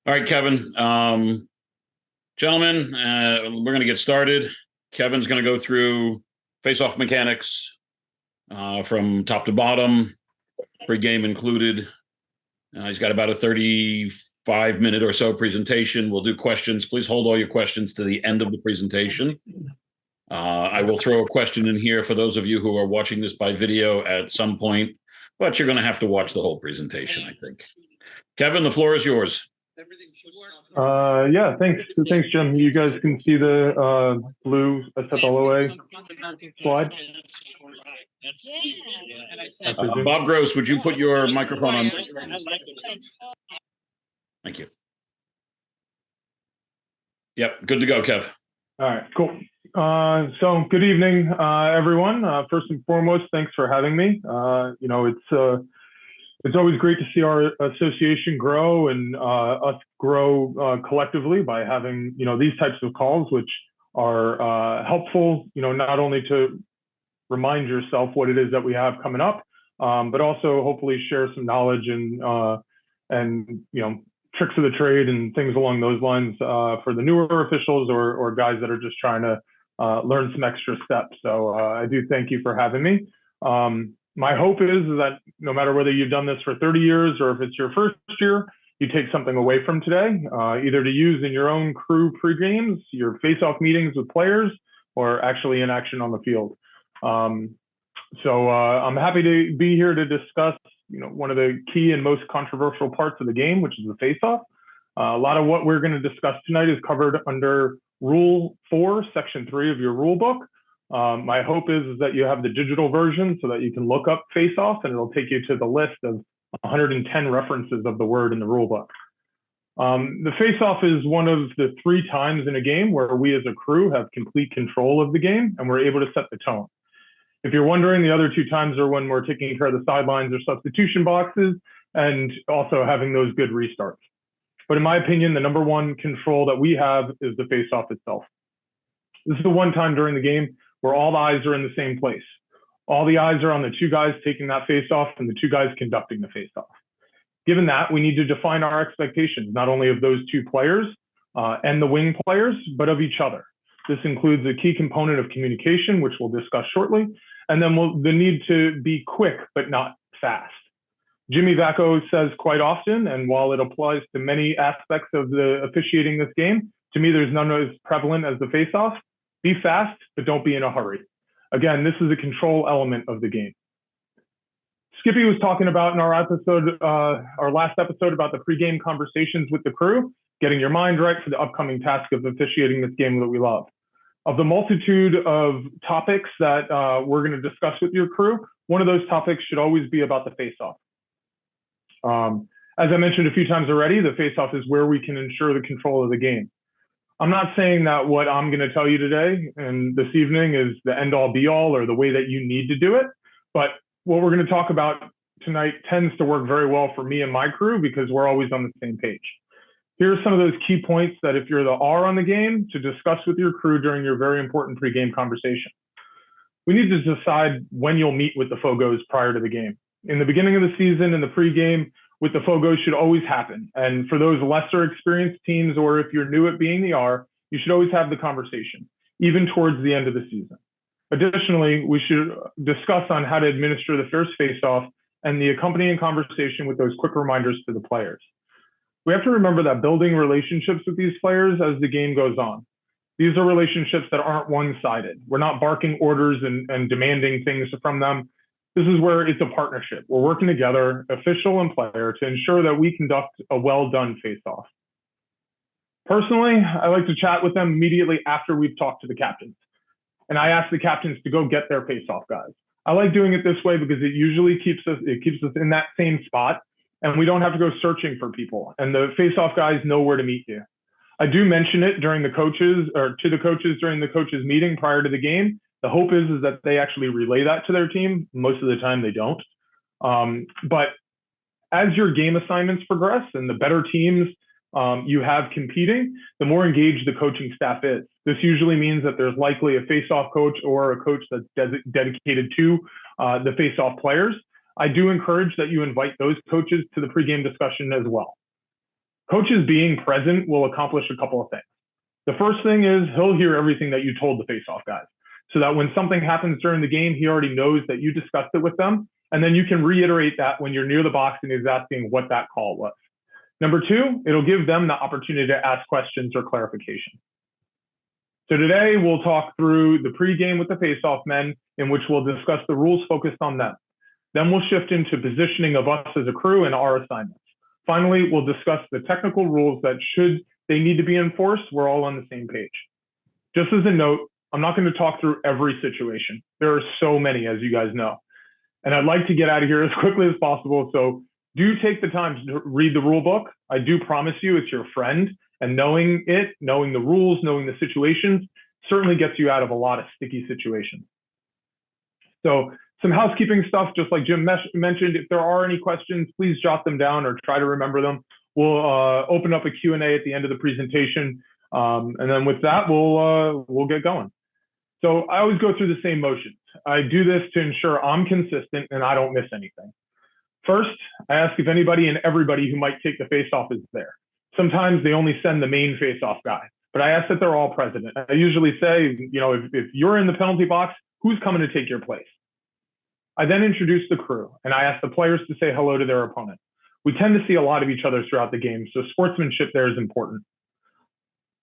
All right, Kevin. Gentlemen, we're going to get started. Kevin's going to go through face-off mechanics from top to bottom, pre-game included. He's got about a 35-minute or so presentation. We'll do questions. Please hold all your questions to the end of the presentation. I will throw a question in here for those of you who are watching this by video at some point, but you're going to have to watch the whole presentation, I think. Kevin, the floor is yours. Yeah, thanks, Jim. You guys can see the blue SFLOA slide. Bob Gross, would you put your microphone on? Thank you. Yep, good to go, Kev. All right, cool. So good evening, everyone. First and foremost, thanks for having me. It's always great to see our association grow and us grow collectively by having, these types of calls, which are helpful, not only to remind yourself what it is that we have coming up, but also hopefully share some knowledge and tricks of the trade and things along those lines for the newer officials or guys that are just trying to learn some extra steps. So I do thank you for having me. My hope is that no matter whether you've done this for 30 years or if it's your first year, you take something away from today, either to use in your own crew pre-games, your face-off meetings with players, or actually in action on the field. So I'm happy to be here to discuss, one of the key and most controversial parts of the game, which is the face-off. A lot of what we're going to discuss tonight is covered under Rule 4, Section 3 of your rule book. My hope is that you have the digital version so that you can look up face-off and it'll take you to the list of 110 references of the word in the rule book. The face-off is one of the 3 times in a game where we as a crew have complete control of the game and we're able to set the tone. If you're wondering, the other 2 times are when we're taking care of the sidelines or substitution boxes and also having those good restarts. But in my opinion, the number one control that we have is the face-off itself. This is the one time during the game where all the eyes are in the same place. All the eyes are on the 2 guys taking that face-off and the 2 guys conducting the face-off. Given that, we need to define our expectations, not only of those 2 players and the wing players, but of each other. This includes a key component of communication, which we'll discuss shortly, and then the need to be quick, but not fast. Jimmy Vacco says quite often, and while it applies to many aspects of the officiating this game, to me, there's none as prevalent as the face-off. Be fast, but don't be in a hurry. Again, this is a control element of the game. Skippy was talking about in our last episode about the pregame conversations with the crew, getting your mind right for the upcoming task of officiating this game that we love. Of the multitude of topics that we're going to discuss with your crew, one of those topics should always be about the face-off. As I mentioned a few times already, the face-off is where we can ensure the control of the game. I'm not saying that what I'm going to tell you today and this evening is the end-all be-all or the way that you need to do it, but what we're going to talk about tonight tends to work very well for me and my crew because we're always on the same page. Here are some of those key points that if you're the R on the game to discuss with your crew during your very important pregame conversation. We need to decide when you'll meet with the Fogos prior to the game. In the beginning of the season, in the pregame, with the Fogos should always happen. And for those lesser experienced teams, or if you're new at being the R, you should always have the conversation, even towards the end of the season. Additionally, we should discuss on how to administer the first face-off and the accompanying conversation with those quick reminders to the players. We have to remember that building relationships with these players as the game goes on. These are relationships that aren't one-sided. We're not barking orders and demanding things from them. This is where it's a partnership. We're working together, official and player, to ensure that we conduct a well-done face-off. Personally, I like to chat with them immediately after we've talked to the captains. And I ask the captains to go get their face-off guys. I like doing it this way because it usually keeps us in that same spot, and we don't have to go searching for people. And the face-off guys know where to meet you. I do mention it during the coaches or to the coaches during the coaches meeting prior to the game. The hope is that they actually relay that to their team. Most of the time they don't. But as your game assignments progress and the better teams you have competing, the more engaged the coaching staff is. This usually means that there's likely a face-off coach or a coach that's dedicated to the face-off players. I do encourage that you invite those coaches to the pregame discussion as well. Coaches being present will accomplish a couple of things. The first thing is he'll hear everything that you told the face-off guys, so that when something happens during the game, he already knows that you discussed it with them, and then you can reiterate that when you're near the box and he's asking what that call was. Number two, it'll give them the opportunity to ask questions or clarification. So today we'll talk through the pregame with the face-off men, in which we'll discuss the rules focused on them. Then we'll shift into positioning of us as a crew and our assignments. Finally, we'll discuss the technical rules that should they need to be enforced, we're all on the same page. Just as a note, I'm not going to talk through every situation. There are so many, as you guys know. And I'd like to get out of here as quickly as possible. So do take the time to read the rule book. I do promise you it's your friend. And knowing it, knowing the rules, knowing the situations, certainly gets you out of a lot of sticky situations. So some housekeeping stuff, just like Jim mentioned, if there are any questions, please jot them down or try to remember them. We'll open up a Q&A at the end of the presentation. And then with that, we'll get going. So I always go through the same motions. I do this to ensure I'm consistent and I don't miss anything. First, I ask if anybody and everybody who might take the face-off is there. Sometimes they only send the main face-off guy, but I ask that they're all present. I usually say, you know, if you're in the penalty box, who's coming to take your place? I then introduce the crew, and I ask the players to say hello to their opponent. We tend to see a lot of each other throughout the game, so sportsmanship there is important.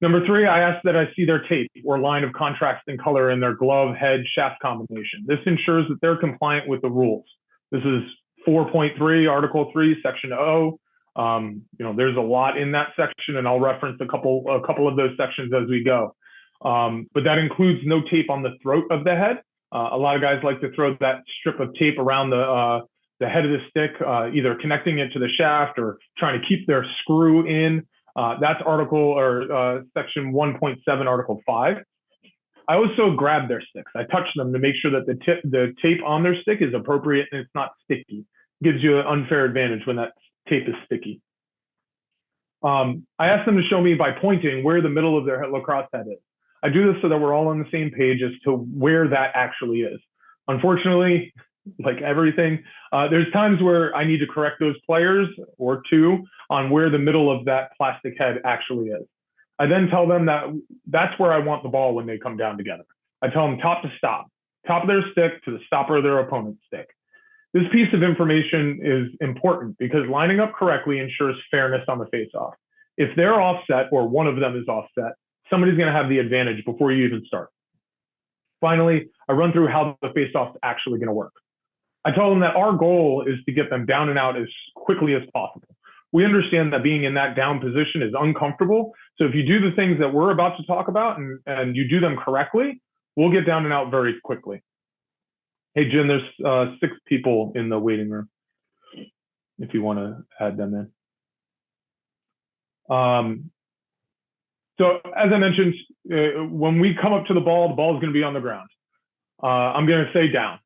Number three, I ask that I see their tape or line of contrasting color in their glove, head, shaft combination. This ensures that they're compliant with the rules. This is 4.3, Article 3, Section O. You know, there's a lot in that section, and I'll reference a couple of those sections as we go. But that includes no tape on the throat of the head. A lot of guys like to throw that strip of tape around the head of the stick, either connecting it to the shaft or trying to keep their screw in. That's Section 1.7, Article 5. I also grab their sticks. I touch them to make sure that the tape on their stick is appropriate and it's not sticky. It gives you an unfair advantage when that tape is sticky. I ask them to show me by pointing where the middle of their lacrosse head is. I do this so that we're all on the same page as to where that actually is. Unfortunately, like everything, there's times where I need to correct those players or two on where the middle of that plastic head actually is. I then tell them that that's where I want the ball when they come down together. I tell them top to stop, top of their stick to the stopper of their opponent's stick. This piece of information is important because lining up correctly ensures fairness on the face-off. If they're offset or one of them is offset, somebody's going to have the advantage before you even start. Finally, I run through how the face-off is actually going to work. I tell them that our goal is to get them down and out as quickly as possible. We understand that being in that down position is uncomfortable. So if you do the things that we're about to talk about and you do them correctly, we'll get down and out very quickly. Hey, Jim, there's 6 people in the waiting room if you want to add them in. So as I mentioned, when we come up to the ball is going to be on the ground. I'm going to say down.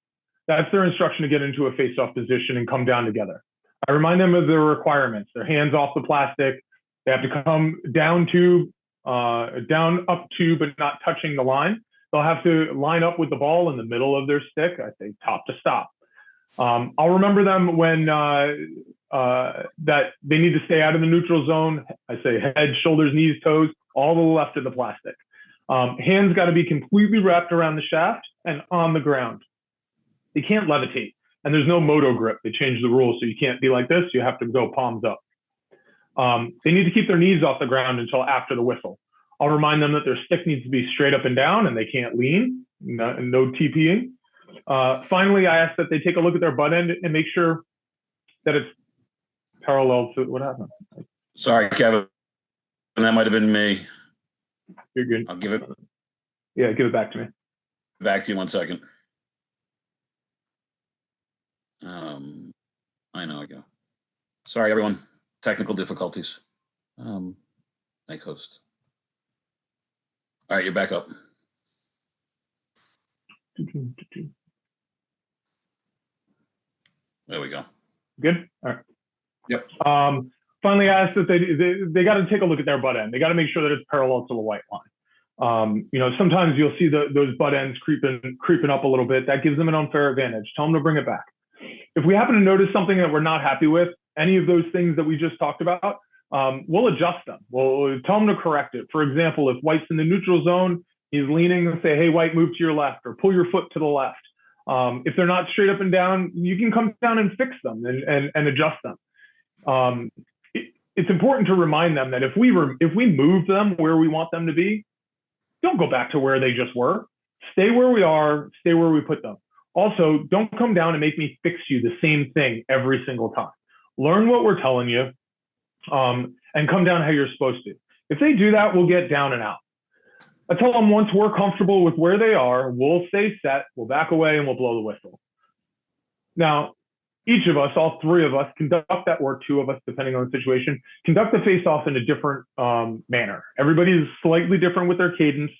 That's their instruction to get into a face-off position and come down together. I remind them of their requirements. Their hands off the plastic. They have to come down up to, but not touching the line. They'll have to line up with the ball in the middle of their stick. I say top to stop. I'll remember them when that they need to stay out of the neutral zone. I say head, shoulders, knees, toes, all to the left of the plastic. Hands got to be completely wrapped around the shaft and on the ground. They can't levitate, and there's no moto grip. They changed the rules, so you can't be like this. You have to go palms up. They need to keep their knees off the ground until after the whistle. I'll remind them that their stick needs to be straight up and down, and they can't lean. No TPing. Finally, I ask that they take a look at their butt end and make sure that it's parallel to what happened. Sorry, Kevin. That might have been me. You're good. I'll give it. Yeah, give it back to me. Back to you 1 second. I know I go. Sorry, everyone. Technical difficulties. Make host. All right, you're back up. There we go. Good? All right. Yep. Finally, I asked that they got to take a look at their butt end. They got to make sure that it's parallel to the white line. You know, sometimes you'll see those butt ends creeping up a little bit. That gives them an unfair advantage. Tell them to bring it back. If we happen to notice something that we're not happy with, any of those things that we just talked about, we'll adjust them. We'll tell them to correct it. For example, if White's in the neutral zone, he's leaning and say, hey, White, move to your left, or pull your foot to the left. If they're not straight up and down, you can come down and fix them and adjust them. It's important to remind them that if we move them where we want them to be, don't go back to where they just were. Stay where we are, stay where we put them. Also, don't come down and make me fix you the same thing every single time. Learn what we're telling you, and come down how you're supposed to. If they do that, we'll get down and out. I tell them once we're comfortable with where they are, we'll stay set, we'll back away, and we'll blow the whistle. Now, each of us, all three of us, conduct that, or two of us, depending on the situation, conduct the face-off in a different manner. Everybody's slightly different with their cadence.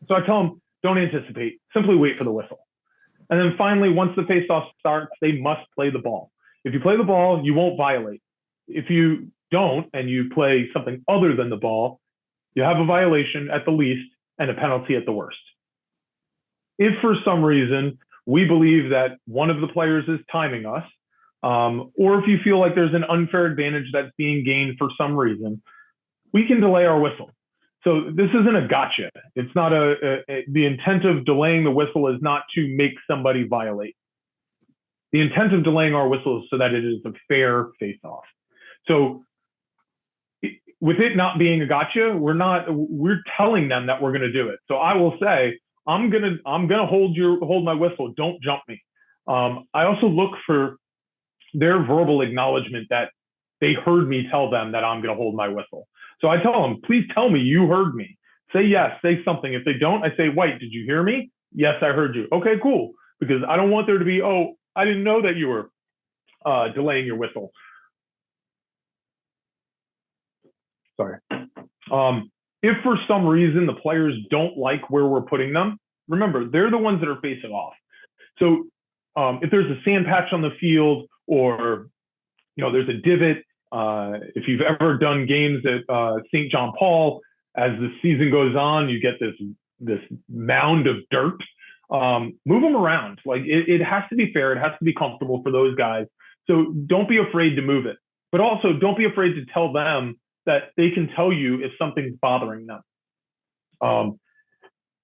So I tell them, don't anticipate, simply wait for the whistle. And then finally, once the face-off starts, they must play the ball. If you play the ball, you won't violate. If you don't, and you play something other than the ball, you have a violation at the least and a penalty at the worst. If for some reason we believe that one of the players is timing us, or if you feel like there's an unfair advantage that's being gained for some reason, we can delay our whistle. So this isn't a gotcha. It's not the intent of delaying the whistle is not to make somebody violate. The intent of delaying our whistle is so that it is a fair face-off. So with it not being a gotcha, we're telling them that we're going to do it. So I will say, I'm gonna hold my whistle. Don't jump me. I also look for their verbal acknowledgement that they heard me tell them that I'm gonna hold my whistle. So I tell them, please tell me you heard me. Say yes, say something. If they don't, I say, White, did you hear me? Yes, I heard you. Okay, cool. Because I don't want there to be, oh, I didn't know that you were delaying your whistle. Sorry. If for some reason the players don't like where we're putting them, remember, they're the ones that are facing off. So if there's a sand patch on the field, or there's a divot, if you've ever done games at St. John Paul, as the season goes on, you get this mound of dirt. Move them around. Like it has to be fair. It has to be comfortable for those guys. So don't be afraid to move it, but also don't be afraid to tell them that they can tell you if something's bothering them,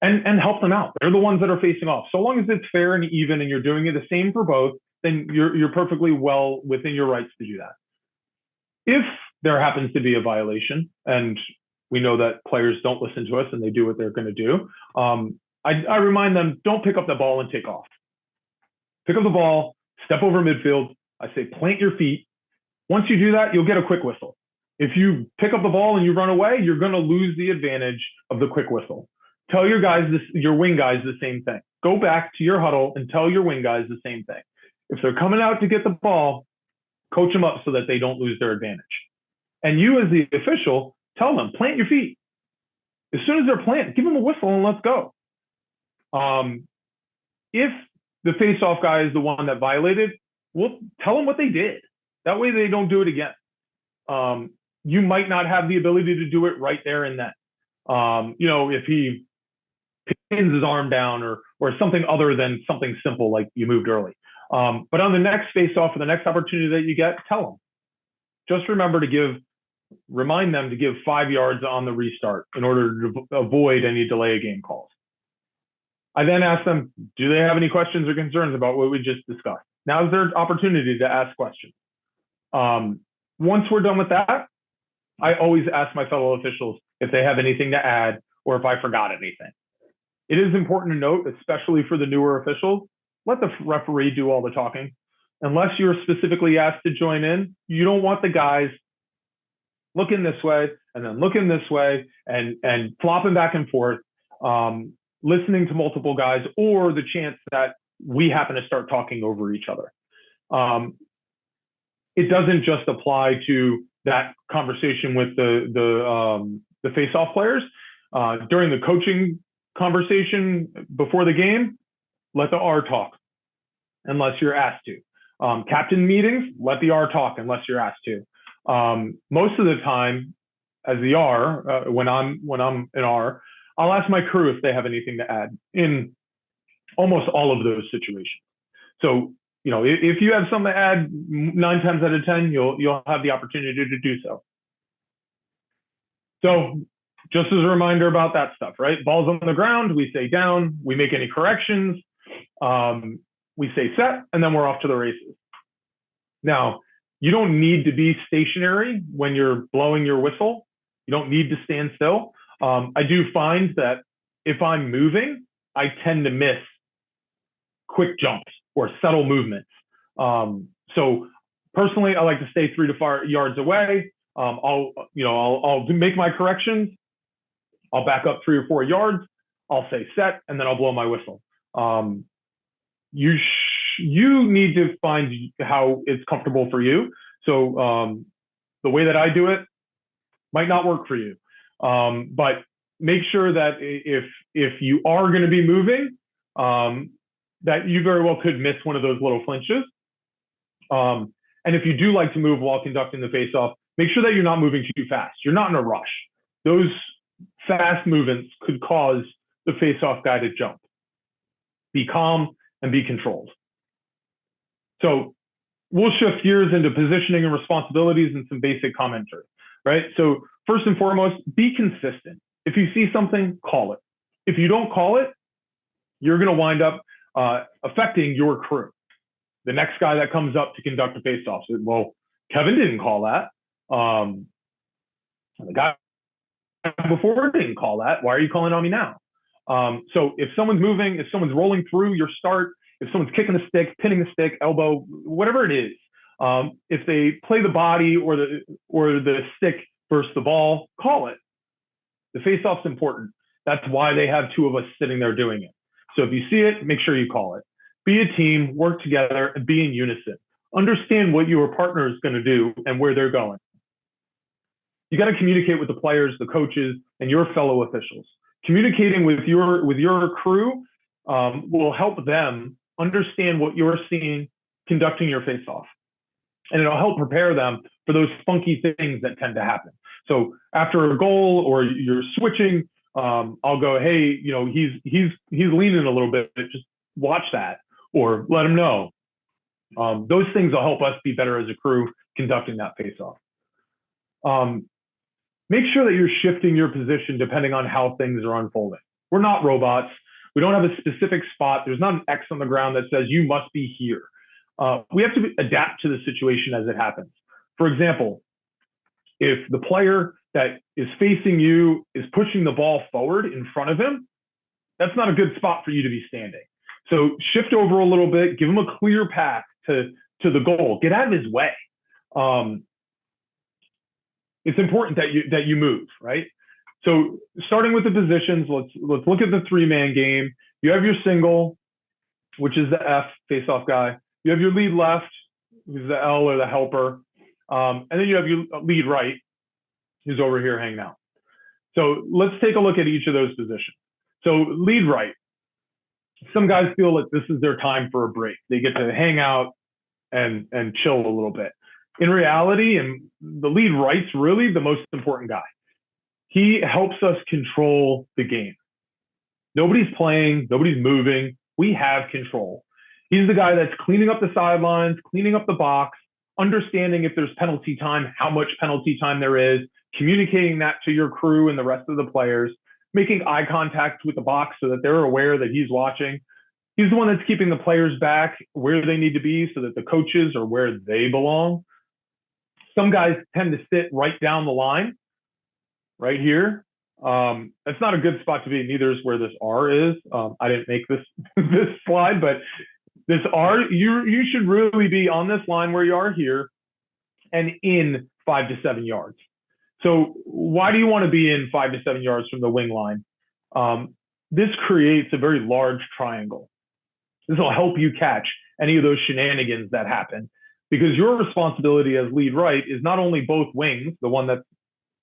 and help them out. They're the ones that are facing off. So long as it's fair and even, and you're doing it the same for both, then you're perfectly well within your rights to do that. If there happens to be a violation, and we know that players don't listen to us and they do what they're going to do, I remind them, don't pick up the ball and take off. Pick up the ball, step over midfield. I say, plant your feet. Once you do that, you'll get a quick whistle. If you pick up the ball and you run away, you're going to lose the advantage of the quick whistle. Tell your guys, your wing guys, the same thing. Go back to your huddle and tell your wing guys the same thing. If they're coming out to get the ball, coach them up so that they don't lose their advantage. And you, as the official, tell them, plant your feet. As soon as they're planted, give them a whistle and let's go. If the face-off guy is the one that violated, we'll tell them what they did. That way they don't do it again. You might not have the ability to do it right there and then. If he pins his arm down or something other than something simple like you moved early. But on the next face-off or the next opportunity that you get, tell them. Just remember to remind them to give 5 yards on the restart in order to avoid any delay of game calls. I then ask them, do they have any questions or concerns about what we just discussed? Now is their opportunity to ask questions. Once we're done with that, I always ask my fellow officials if they have anything to add or if I forgot anything. It is important to note, especially for the newer officials, let the referee do all the talking. Unless you're specifically asked to join in, you don't want the guys looking this way and then looking this way and flopping back and forth, listening to multiple guys, or the chance that we happen to start talking over each other. It doesn't just apply to that conversation with the face-off players. During the coaching conversation before the game, let the R talk unless you're asked to. Captain meetings, let the R talk unless you're asked to. Most of the time, as the R, when I'm an R, I'll ask my crew if they have anything to add in almost all of those situations. So, if you have something to add, 9 times out of 10, you'll have the opportunity to do so. So just as a reminder about that stuff, right? Ball's on the ground, we say down, we make any corrections, we say set, and then we're off to the races. Now, you don't need to be stationary when you're blowing your whistle. You don't need to stand still. I do find that if I'm moving, I tend to miss quick jumps or subtle movements. So personally, I like to stay 3 to 5 yards away. I'll make my corrections. I'll back up 3 or 4 yards. I'll say set, and then I'll blow my whistle. You need to find how it's comfortable for you. So the way that I do it might not work for you, but make sure that if you are going to be moving, that you very well could miss one of those little flinches. And if you do like to move while conducting the face-off, make sure that you're not moving too fast. You're not in a rush. Those fast movements could cause the face-off guy to jump. Be calm and be controlled. So we'll shift gears into positioning and responsibilities and some basic commentary, right? So first and foremost, be consistent. If you see something, call it. If you don't call it, you're going to wind up affecting your crew. The next guy that comes up to conduct a face-off says, well, Kevin didn't call that. The guy before didn't call that. Why are you calling on me now? So if someone's moving, if someone's rolling through your start, if someone's kicking the stick, pinning the stick, elbow, whatever it is, if they play the body or the stick versus the ball, call it. The face-off's important. That's why they have 2 of us sitting there doing it. So if you see it, make sure you call it. Be a team, work together, and be in unison. Understand what your partner is going to do and where they're going. You got to communicate with the players, the coaches, and your fellow officials. Communicating with your crew will help them understand what you're seeing conducting your face-off. And it'll help prepare them for those funky things that tend to happen. So after a goal or you're switching, I'll go, hey, he's leaning a little bit. Just watch that or let him know. Those things will help us be better as a crew conducting that face-off. Make sure that you're shifting your position depending on how things are unfolding. We're not robots. We don't have a specific spot. There's not an X on the ground that says you must be here. We have to adapt to the situation as it happens. For example, if the player that is facing you is pushing the ball forward in front of him, that's not a good spot for you to be standing. So shift over a little bit, give him a clear path to the goal. Get out of his way. It's important that you move, right? So starting with the positions, let's look at the 3-man game. You have your single, which is the F, face-off guy. You have your lead left, who's the L or the helper. And then you have your lead right, who's over here hanging out. So let's take a look at each of those positions. So lead right. Some guys feel like this is their time for a break. They get to hang out and chill a little bit. In reality, and the lead right's really the most important guy. He helps us control the game. Nobody's playing, nobody's moving. We have control. He's the guy that's cleaning up the sidelines, cleaning up the box, understanding if there's penalty time, how much penalty time there is, communicating that to your crew and the rest of the players, making eye contact with the box so that they're aware that he's watching. He's the one that's keeping the players back where they need to be so that the coaches are where they belong. Some guys tend to sit right down the line, right here. That's not a good spot to be. Neither is where this R is. I didn't make this this slide, but this R, you should really be on this line where you are here and in 5 to 7 yards. So why do you want to be in 5 to 7 yards from the wing line? This creates a very large triangle. This will help you catch any of those shenanigans that happen, because your responsibility as lead right is not only both wings, the one that's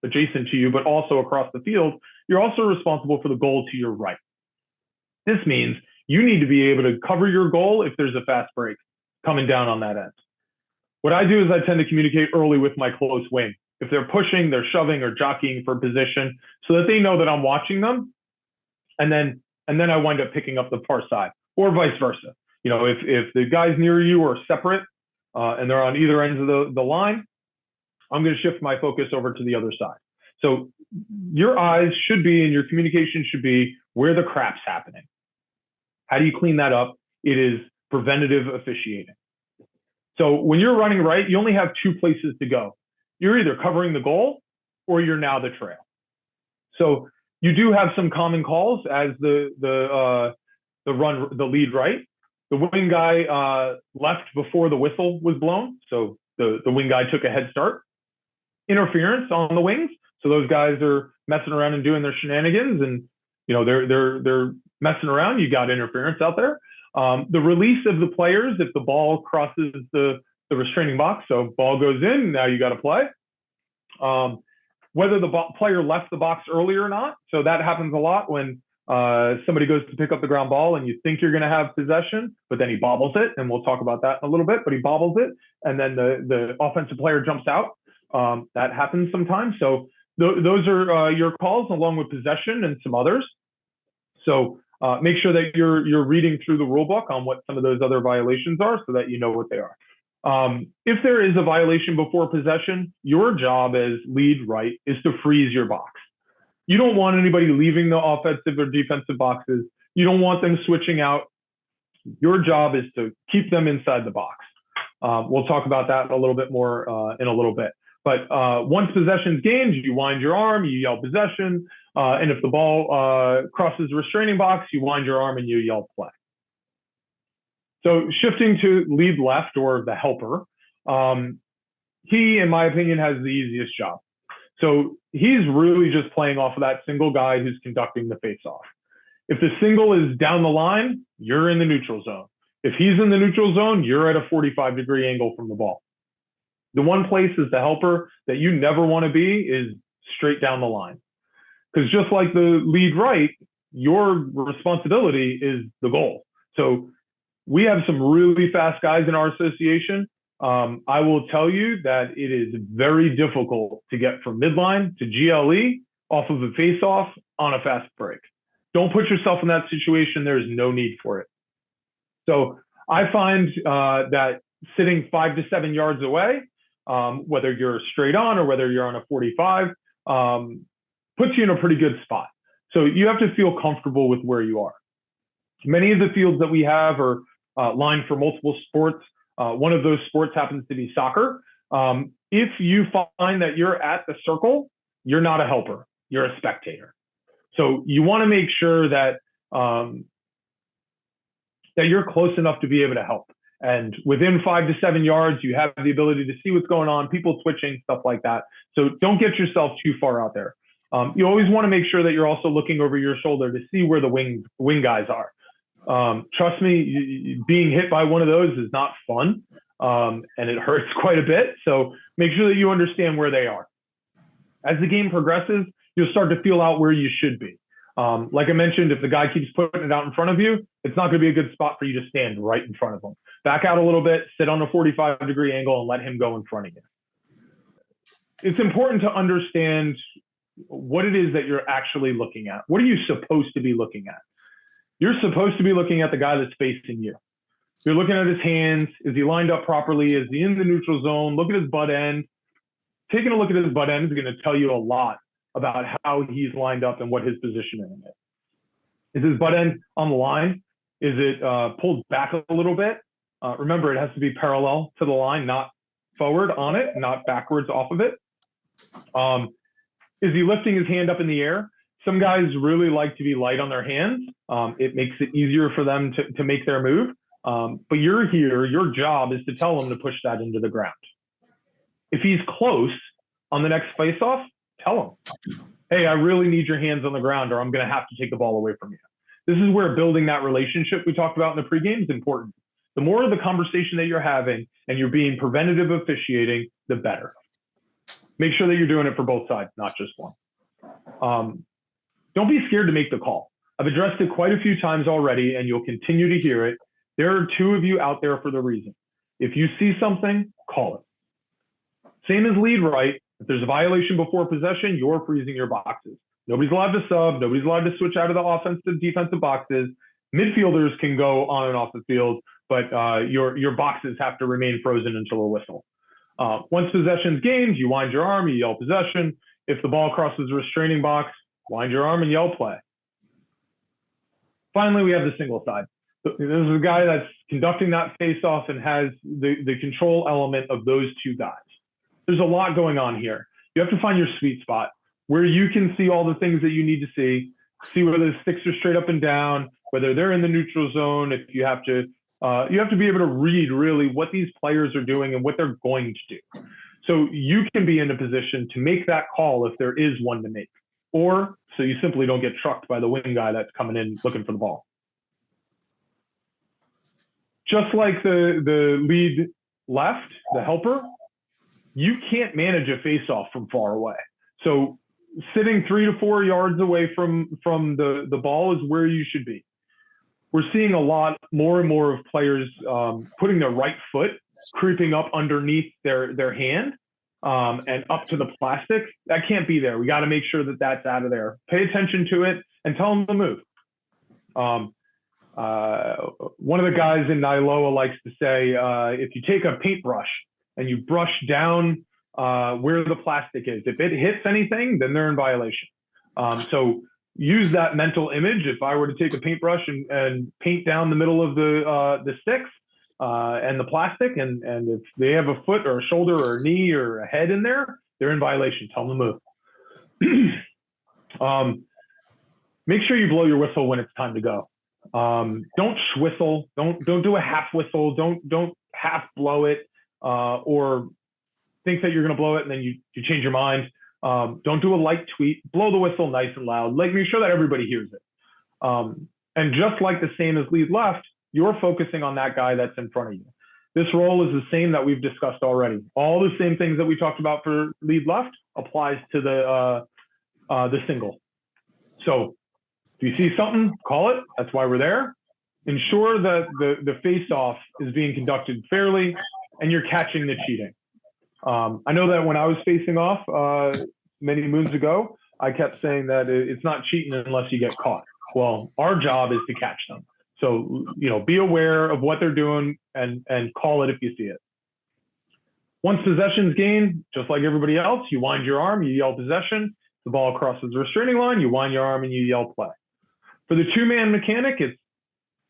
adjacent to you, but also across the field. You're also responsible for the goal to your right. This means you need to be able to cover your goal if there's a fast break coming down on that end. What I do is I tend to communicate early with my close wing. If they're pushing, they're shoving or jockeying for position so that they know that I'm watching them. And then I wind up picking up the far side, or vice versa. If the guys near you are separate and they're on either ends of the line, I'm going to shift my focus over to the other side. So your eyes should be and your communication should be where the crap's happening. How do you clean that up? It is preventative officiating. So when you're running right, you only have two places to go. You're either covering the goal or you're now the trail. So you do have some common calls as the lead right. The wing guy left before the whistle was blown, so the wing guy took a head start. Interference on the wings, so those guys are messing around and doing their shenanigans, and they're messing around. You got interference out there. The release of the players if the ball crosses the restraining box, so ball goes in, now you got to play. Whether the player left the box early or not, so that happens a lot when somebody goes to pick up the ground ball and you think you're going to have possession, but then he bobbles it, and we'll talk about that in a little bit, but he bobbles it, and then the offensive player jumps out. That happens sometimes. So those are your calls along with possession and some others. So make sure that you're reading through the rule book on what some of those other violations are so that you know what they are. If there is a violation before possession, your job as lead right is to freeze your box. You don't want anybody leaving the offensive or defensive boxes. You don't want them switching out. Your job is to keep them inside the box. We'll talk about that a little bit more in a little bit. But once possession's gained, you wind your arm, you yell possession. And if the ball crosses the restraining box, you wind your arm and you yell play. So shifting to lead left, or the helper, he, in my opinion, has the easiest job. So he's really just playing off of that single guy who's conducting the face-off. If the single is down the line, you're in the neutral zone. If he's in the neutral zone, you're at a 45-degree angle from the ball. The one place as the helper that you never want to be is straight down the line. Because just like the lead right, your responsibility is the goal. So we have some really fast guys in our association. I will tell you that it is very difficult to get from midline to GLE off of a face-off on a fast break. Don't put yourself in that situation. There's no need for it. So I find that sitting 5 to 7 yards away, whether you're straight on or whether you're on a 45, puts you in a pretty good spot. So you have to feel comfortable with where you are. Many of the fields that we have are lined for multiple sports. One of those sports happens to be soccer. If you find that you're at the circle, you're not a helper, you're a spectator. So you want to make sure that that you're close enough to be able to help. And within 5 to 7 yards, you have the ability to see what's going on, people twitching, stuff like that. So don't get yourself too far out there. You always want to make sure that you're also looking over your shoulder to see where the wing guys are. Trust me, being hit by one of those is not fun, and it hurts quite a bit. So make sure that you understand where they are. As the game progresses, you'll start to feel out where you should be. Like I mentioned, if the guy keeps putting it out in front of you, it's not going to be a good spot for you to stand right in front of him. Back out a little bit, sit on a 45-degree angle, and let him go in front of you. It's important to understand what it is that you're actually looking at. What are you supposed to be looking at? You're supposed to be looking at the guy that's facing you. You're looking at his hands. Is he lined up properly? Is he in the neutral zone? Look at his butt end. Taking a look at his butt end is going to tell you a lot about how he's lined up and what his positioning is. Is his butt end on the line? Is it pulled back a little bit? Remember, it has to be parallel to the line, not forward on it, not backwards off of it. Is he lifting his hand up in the air? Some guys really like to be light on their hands. It makes it easier for them to make their move. But you're here, your job is to tell him to push that into the ground. If he's close on the next face-off, tell him, hey, I really need your hands on the ground or I'm going to have to take the ball away from you. This is where building that relationship we talked about in the pregame is important. The more of the conversation that you're having and you're being preventative officiating, the better. Make sure that you're doing it for both sides, not just one. Don't be scared to make the call. I've addressed it quite a few times already, and you'll continue to hear it. There are two of you out there for the reason. If you see something, call it. Same as lead right. If there's a violation before possession, you're freezing your boxes. Nobody's allowed to sub. Nobody's allowed to switch out of the offensive defensive boxes. Midfielders can go on and off the field, but your boxes have to remain frozen until a whistle. Once possession's gained, you wind your arm, you yell possession. If the ball crosses the restraining box, wind your arm and yell play. Finally, we have the single side. This is a guy that's conducting that face-off and has the control element of those two guys. There's a lot going on here. You have to find your sweet spot where you can see all the things that you need to see whether the sticks are straight up and down, whether they're in the neutral zone. If you have to be able to read really what these players are doing and what they're going to do. So you can be in a position to make that call if there is one to make, or so you simply don't get trucked by the wing guy that's coming in looking for the ball. Just like the lead left, the helper, you can't manage a face-off from far away. So sitting 3 to 4 yards away from the ball is where you should be. We're seeing a lot more and more of players putting their right foot creeping up underneath their hand and up to the plastic. That can't be there. We got to make sure that that's out of there. Pay attention to it and tell them to move. One of the guys in SFLOA likes to say, if you take a paintbrush and you brush down where the plastic is, if it hits anything, then they're in violation. So use that mental image. If I were to take a paintbrush and paint down the middle of the sticks and the plastic, and if they have a foot or a shoulder or a knee or a head in there, they're in violation. Tell them to move. Make sure you blow your whistle when it's time to go. Don't whistle. Don't do a half whistle. Don't half blow it or think that you're going to blow it and then you change your mind. Don't do a light tweet. Blow the whistle nice and loud. Like, make sure that everybody hears it. And just like the same as lead left, you're focusing on that guy that's in front of you. This role is the same that we've discussed already. All the same things that we talked about for lead left applies to the single. So if you see something, call it. That's why we're there. Ensure that the face-off is being conducted fairly and you're catching the cheating. I know that when I was facing off many moons ago, I kept saying that it's not cheating unless you get caught. Well, our job is to catch them. So, be aware of what they're doing and call it if you see it. Once possession's gained, just like everybody else, you wind your arm, you yell possession. The ball crosses the restraining line, you wind your arm and you yell play. For the two-man mechanic, it's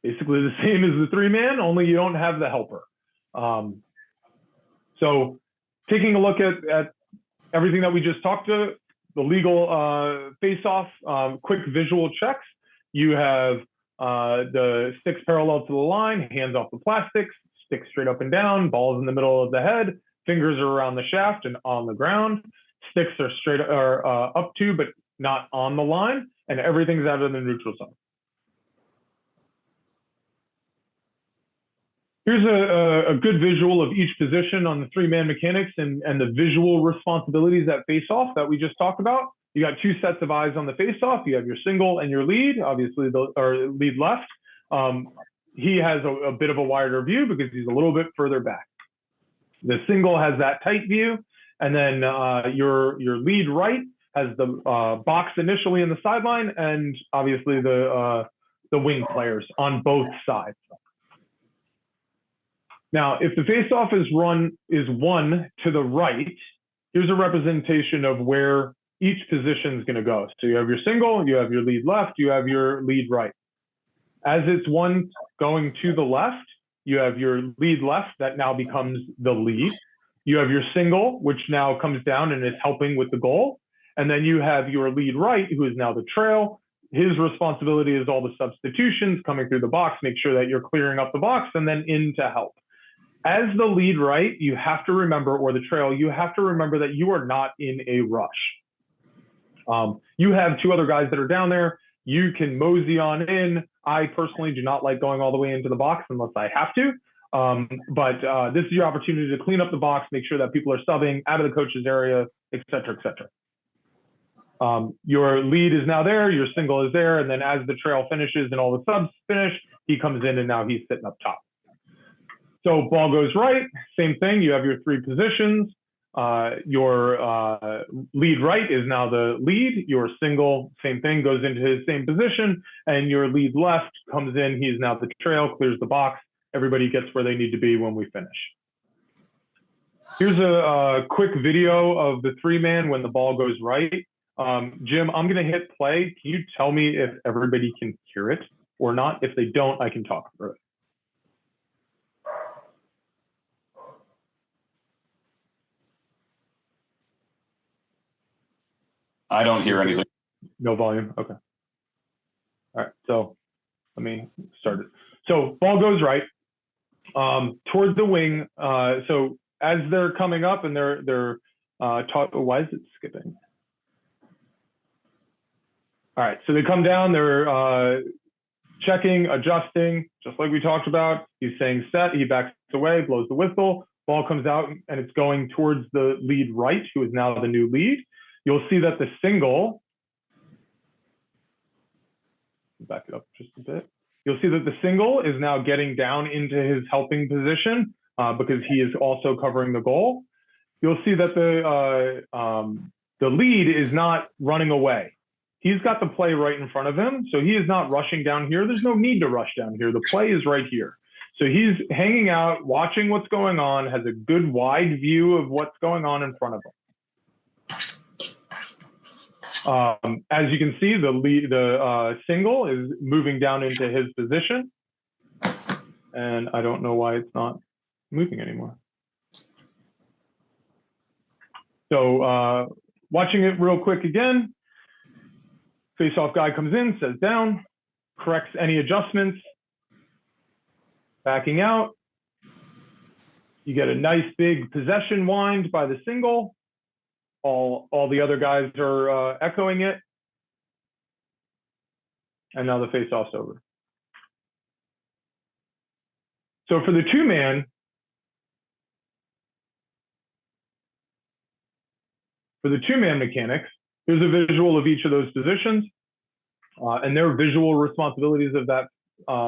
basically the same as the three-man, only you don't have the helper. So taking a look at everything that we just talked to, the legal face-off, quick visual checks. You have the sticks parallel to the line, hands off the plastics, sticks straight up and down, balls in the middle of the head, fingers are around the shaft and on the ground. Sticks are straight or up to, but not on the line, and everything's out of the neutral zone. Here's a good visual of each position on the three-man mechanics and the visual responsibilities that face off that we just talked about. You got two sets of eyes on the face-off. You have your single and your lead, obviously, or lead left. He has a bit of a wider view because he's a little bit further back. The single has that tight view, and then your lead right has the box initially in the sideline, and obviously the wing players on both sides. Now, if the face-off is won to the right, here's a representation of where each position is going to go. So you have your single, you have your lead left, you have your lead right. As it's one going to the left, you have your lead left that now becomes the lead. You have your single, which now comes down and is helping with the goal. And then you have your lead right, who is now the trail. His responsibility is all the substitutions coming through the box, make sure that you're clearing up the box and then in to help. As the lead right, you have to remember, or the trail, you have to remember that you are not in a rush. You have two other guys that are down there. You can mosey on in. I personally do not like going all the way into the box unless I have to. But this is your opportunity to clean up the box, make sure that people are subbing out of the coach's area, et cetera, et cetera. Your lead is now there, your single is there, and then as the trail finishes and all the subs finish, he comes in and now he's sitting up top. So ball goes right, same thing, you have your three positions. Your lead right is now the lead, your single, same thing, goes into his same position, and your lead left comes in, he's now the trail, clears the box, everybody gets where they need to be when we finish. Here's a quick video of the three-man when the ball goes right. Jim, I'm going to hit play. Can you tell me if everybody can hear it or not? If they don't, I can talk through it. I don't hear anything. No volume? Okay. All right, so let me start it. So ball goes right towards the wing. So as they're coming up and they're taught, why is it skipping? All right, so they come down, they're checking, adjusting, just like we talked about. He's saying set, he backs away, blows the whistle, ball comes out and it's going towards the lead right, who is now the new lead. You'll see that the single, back it up just a bit. You'll see that the single is now getting down into his helping position because he is also covering the goal. You'll see that the lead is not running away. He's got the play right in front of him, so he is not rushing down here. There's no need to rush down here. The play is right here. So he's hanging out, watching what's going on, has a good wide view of what's going on in front of him. As you can see, the single is moving down into his position, and I don't know why it's not moving anymore. So watching it real quick again, face-off guy comes in, says down, corrects any adjustments, backing out. You get a nice big possession wind by the single. All the other guys are echoing it. And now the face-off's over. So for the two-man, mechanics, here's a visual of each of those positions and their visual responsibilities of that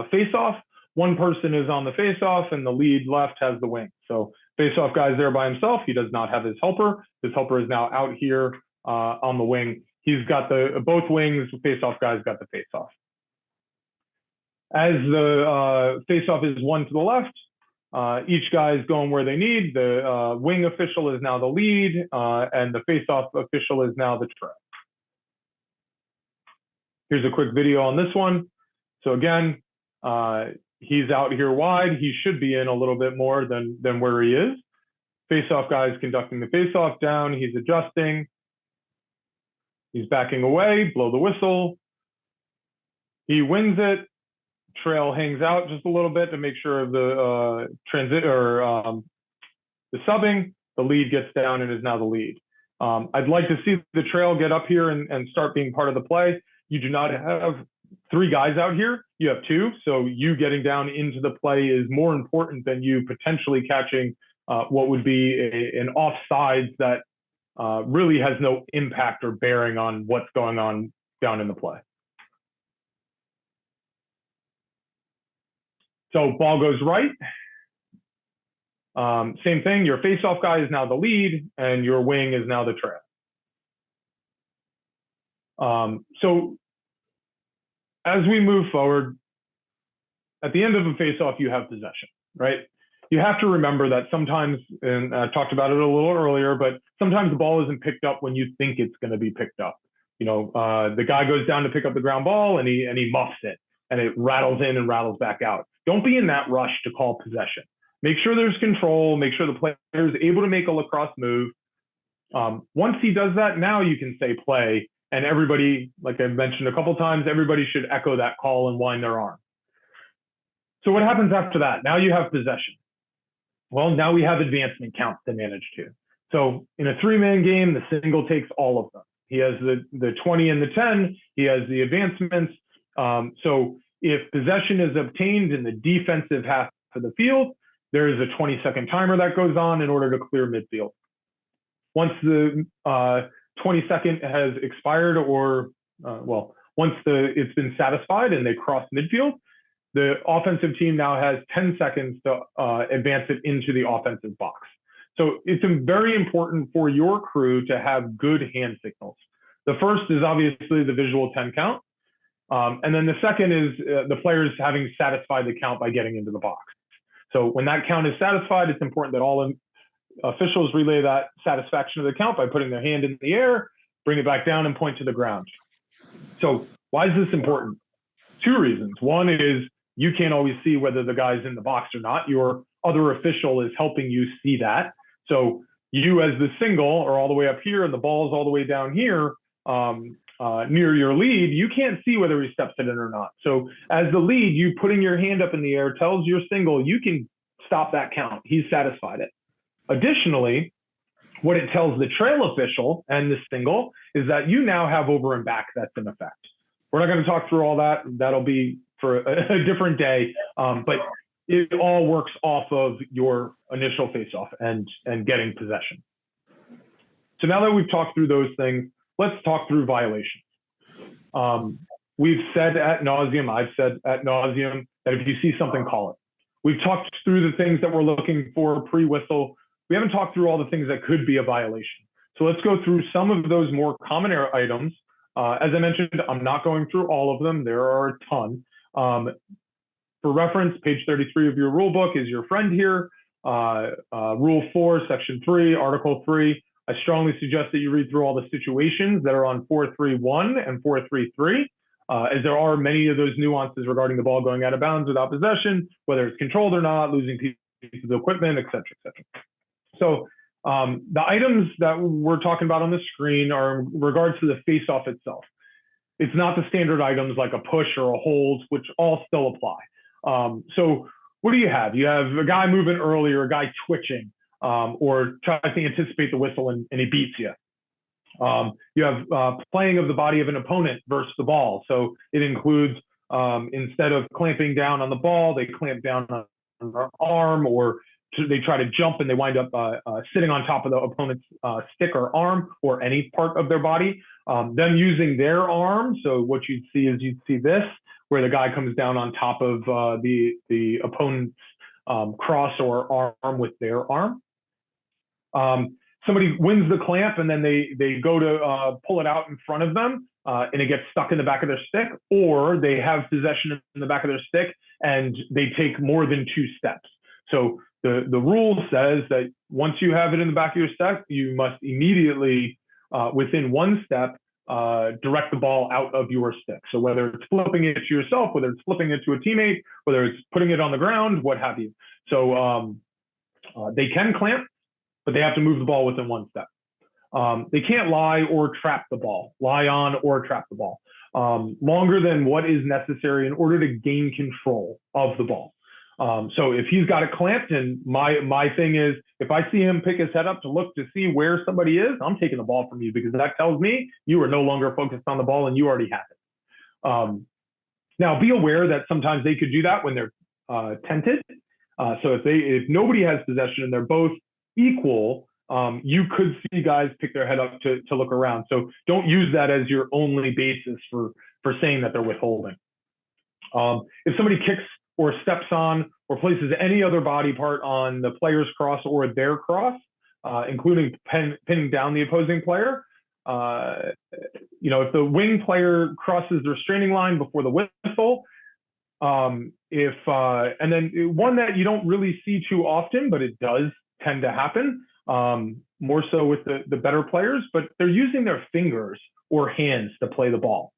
face-off. One person is on the face-off and the lead left has the wing. So face-off guy's there by himself. He does not have his helper. His helper is now out here on the wing. He's got both wings. Face-off guy's got the face-off. As the face-off is one to the left, each guy is going where they need. The wing official is now the lead, and the face-off official is now the trail. Here's a quick video on this one. So again, he's out here wide. He should be in a little bit more than where he is. Face-off guy is conducting the face-off down. He's adjusting. He's backing away, blow the whistle. He wins it. Trail hangs out just a little bit to make sure of the transit or the subbing. The lead gets down and is now the lead. I'd like to see the trail get up here and start being part of the play. You do not have three guys out here. You have two. So you getting down into the play is more important than you potentially catching what would be an offsides that really has no impact or bearing on what's going on down in the play. So ball goes right. Same thing, your face-off guy is now the lead and your wing is now the trail. So as we move forward, at the end of a face-off, you have possession, right? You have to remember that sometimes, and I talked about it a little earlier, but sometimes the ball isn't picked up when you think it's going to be picked up. You know, the guy goes down to pick up the ground ball and he muffs it and it rattles in and rattles back out. Don't be in that rush to call possession. Make sure there's control, make sure the player is able to make a lacrosse move. Once he does that, now you can say play, and everybody, like I mentioned a couple times, everybody should echo that call and wind their arm. So what happens after that? Now you have possession. Well, now we have advancement counts to manage too. So in a three-man game, the single takes all of them. He has the 20 and the 10, he has the advancements. So if possession is obtained in the defensive half of the field, there is a 20-second timer that goes on in order to clear midfield. Once the 20-second has expired, or once it's been satisfied and they cross midfield, the offensive team now has 10 seconds to advance it into the offensive box. So it's very important for your crew to have good hand signals. The first is obviously the visual 10 count. And then the second is the players having satisfied the count by getting into the box. So when that count is satisfied, it's important that all officials relay that satisfaction of the count by putting their hand in the air, bring it back down, and point to the ground. So why is this important? Two reasons. One is you can't always see whether the guy's in the box or not. Your other official is helping you see that. So you as the single are all the way up here and the ball is all the way down here near your lead, you can't see whether he steps it in or not. So as the lead, you putting your hand up in the air tells your single you can stop that count. He's satisfied it. Additionally, what it tells the trail official and the single is that you now have over and back that's in effect. We're not going to talk through all that. That'll be for a different day. But it all works off of your initial face-off and getting possession. So now that we've talked through those things, let's talk through violations. We've said ad nauseum, I've said ad nauseum, that if you see something, call it. We've talked through the things that we're looking for pre-whistle. We haven't talked through all the things that could be a violation. So let's go through some of those more common items. As I mentioned, I'm not going through all of them. There are a ton. For reference, page 33 of your rule book is your friend here. Rule 4, section 3, article 3. I strongly suggest that you read through all the situations that are on 431 and 433, as there are many of those nuances regarding the ball going out of bounds without possession, whether it's controlled or not, losing pieces of equipment, et cetera, et cetera. So the items that we're talking about on the screen are in regards to the face-off itself. It's not the standard items like a push or a hold, which all still apply. So what do you have? You have a guy moving early or a guy twitching, or tries to anticipate the whistle and he beats you. You have playing of the body of an opponent versus the ball. So it includes, instead of clamping down on the ball, they clamp down on their arm, or they try to jump and they wind up sitting on top of the opponent's stick or arm or any part of their body. Them using their arm. So what you'd see this, where the guy comes down on top of the opponent's cross or arm with their arm. Somebody wins the clamp and then they go to pull it out in front of them and it gets stuck in the back of their stick, or they have possession in the back of their stick and they take more than 2 steps. So the rule says that once you have it in the back of your stick, you must immediately, within 1 step, direct the ball out of your stick. So whether it's flipping it to yourself, whether it's flipping it to a teammate, whether it's putting it on the ground, what have you. So they can clamp, but they have to move the ball within 1 step. They can't lie or trap the ball, lie on or trap the ball, longer than what is necessary in order to gain control of the ball. So if he's got it clamped, and my thing is, if I see him pick his head up to look to see where somebody is, I'm taking the ball from you, because that tells me you are no longer focused on the ball and you already have it. Now, be aware that sometimes they could do that when they're tented. So if nobody has possession and they're both equal, you could see guys pick their head up to look around. So don't use that as your only basis for saying that they're withholding. If somebody kicks or steps on or places any other body part on the player's cross or their cross, including pinning down the opposing player, if the wing player crosses the restraining line before the whistle, and then one that you don't really see too often, but it does tend to happen, more so with the better players, but they're using their fingers or hands to play the ball.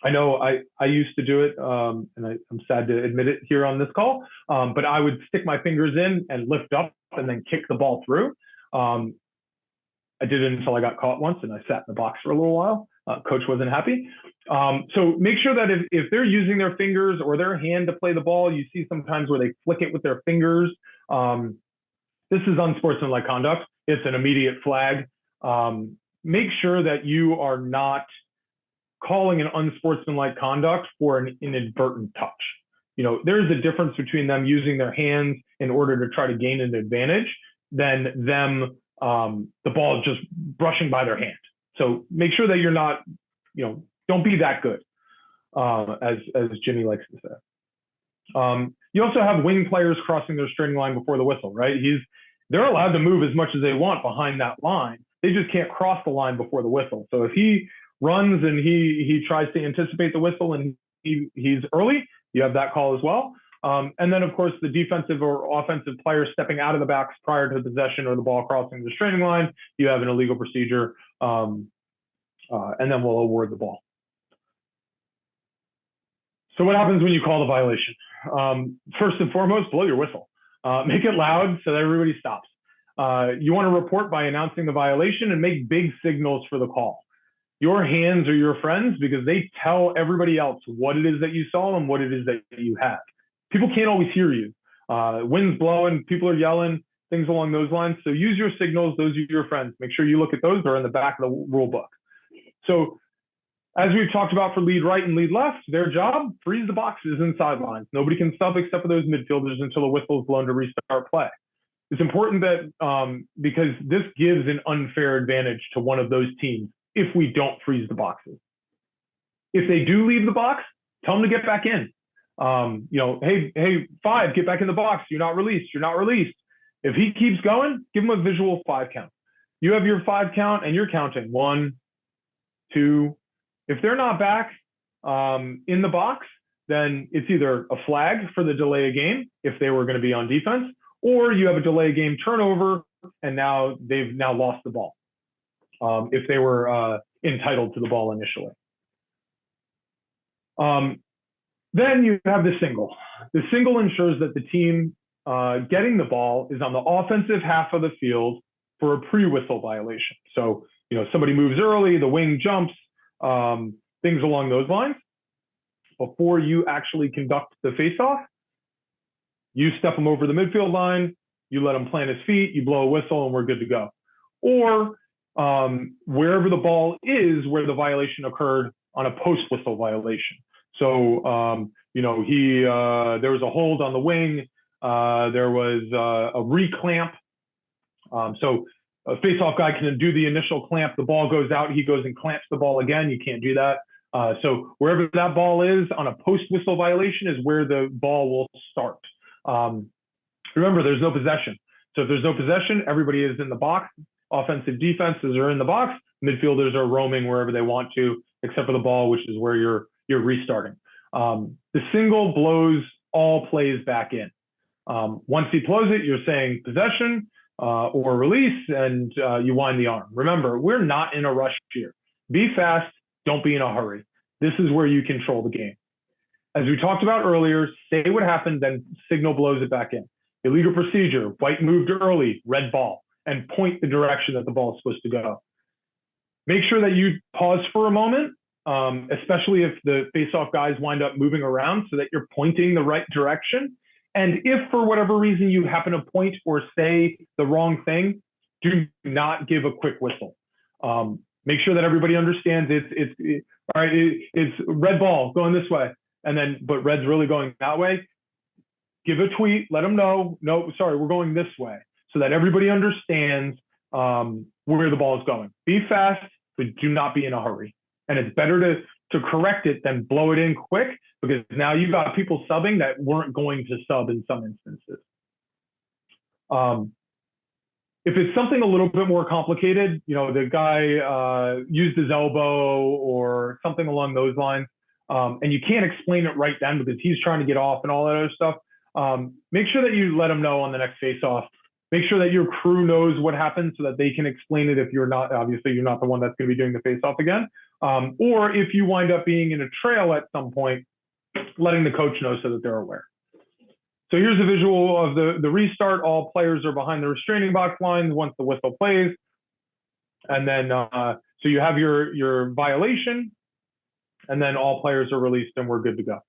I know I used to do it, and I'm sad to admit it here on this call, but I would stick my fingers in and lift up and then kick the ball through. I did it until I got caught once and I sat in the box for a little while. Coach wasn't happy. So make sure that if they're using their fingers or their hand to play the ball, you see sometimes where they flick it with their fingers. This is unsportsmanlike conduct. It's an immediate flag. Make sure that you are not calling an unsportsmanlike conduct for an inadvertent touch. There's a difference between them using their hands in order to try to gain an advantage than them, the ball just brushing by their hand. So make sure that you're not, don't be that good, as Jimmy likes to say. You also have wing players crossing their restraining line before the whistle, right? They're allowed to move as much as they want behind that line. They just can't cross the line before the whistle. So if he runs and he tries to anticipate the whistle and he's early, you have that call as well. And then, of course, the defensive or offensive player stepping out of the box prior to the possession or the ball crossing the restraining line, you have an illegal procedure, and then we'll award the ball. So what happens when you call the violation? First and foremost, blow your whistle. Make it loud so that everybody stops. You want to report by announcing the violation and make big signals for the call. Your hands are your friends because they tell everybody else what it is that you saw and what it is that you have. People can't always hear you. Wind's blowing, people are yelling, things along those lines. So use your signals, those are your friends. Make sure you look at those, they're in the back of the rule book. So as we've talked about for lead right and lead left, their job, freeze the boxes and sidelines. Nobody can sub except for those midfielders until the whistle is blown to restart play. It's important that because this gives an unfair advantage to one of those teams if we don't freeze the boxes. If they do leave the box, tell them to get back in. Hey, 5, get back in the box. You're not released. You're not released. If he keeps going, give him a visual 5 count. You have your 5 count and you're counting 1, 2. If they're not back in the box, then it's either a flag for the delay of game if they were going to be on defense, or you have a delay of game turnover and now they've lost the ball if they were entitled to the ball initially. Then you have the single. The single ensures that the team getting the ball is on the offensive half of the field for a pre-whistle violation. So, somebody moves early, the wing jumps, things along those lines. Before you actually conduct the face-off, you step him over the midfield line, you let him plant his feet, you blow a whistle, and we're good to go. Or wherever the ball is where the violation occurred on a post-whistle violation. So, there was a hold on the wing, there was a reclamp. So a face-off guy can do the initial clamp, the ball goes out, he goes and clamps the ball again, you can't do that. So wherever that ball is on a post-whistle violation is where the ball will start. Remember, there's no possession. So if there's no possession, everybody is in the box. Offensive defenses are in the box. Midfielders are roaming wherever they want to, except for the ball, which is where you're restarting. The single blows all plays back in. Once he blows it, you're saying possession or release, and you wind the arm. Remember, we're not in a rush here. Be fast. Don't be in a hurry. This is where you control the game. As we talked about earlier, say what happened, then signal blows it back in. Illegal procedure, white moved early, red ball, and point the direction that the ball is supposed to go. Make sure that you pause for a moment, especially if the face-off guys wind up moving around so that you're pointing the right direction. And if for whatever reason you happen to point or say the wrong thing, do not give a quick whistle. Make sure that everybody understands it's red ball going this way, but red's really going that way. Give a tweet, let them know, no, sorry, we're going this way, so that everybody understands where the ball is going. Be fast, but do not be in a hurry. And it's better to correct it than blow it in quick, because now you've got people subbing that weren't going to sub in some instances. If it's something a little bit more complicated, the guy used his elbow or something along those lines, and you can't explain it right then because he's trying to get off and all that other stuff, make sure that you let him know on the next face-off. Make sure that your crew knows what happened so that they can explain it if you're not the one that's going to be doing the face-off again. Or if you wind up being in a trail at some point, letting the coach know so that they're aware. So here's a visual of the restart. All players are behind the restraining box lines once the whistle plays. And then, so you have your violation, and then all players are released and we're good to go.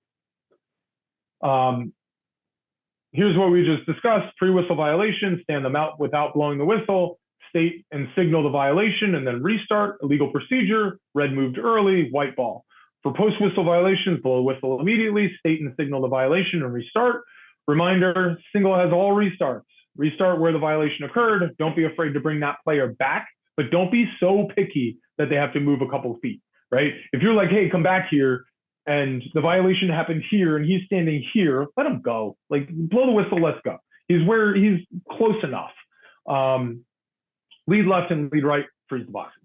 Here's what we just discussed: pre-whistle violation, stand them out without blowing the whistle, state and signal the violation, and then restart. Illegal procedure, red moved early, white ball. For post-whistle violations, blow the whistle immediately, state and signal the violation, and restart. Reminder, single has all restarts. Restart where the violation occurred. Don't be afraid to bring that player back, but don't be so picky that they have to move a couple feet, right? If you're like, hey, come back here, and the violation happened here and he's standing here, let him go. Like, blow the whistle, let's go. He's close enough. Lead left and lead right, freeze the boxes.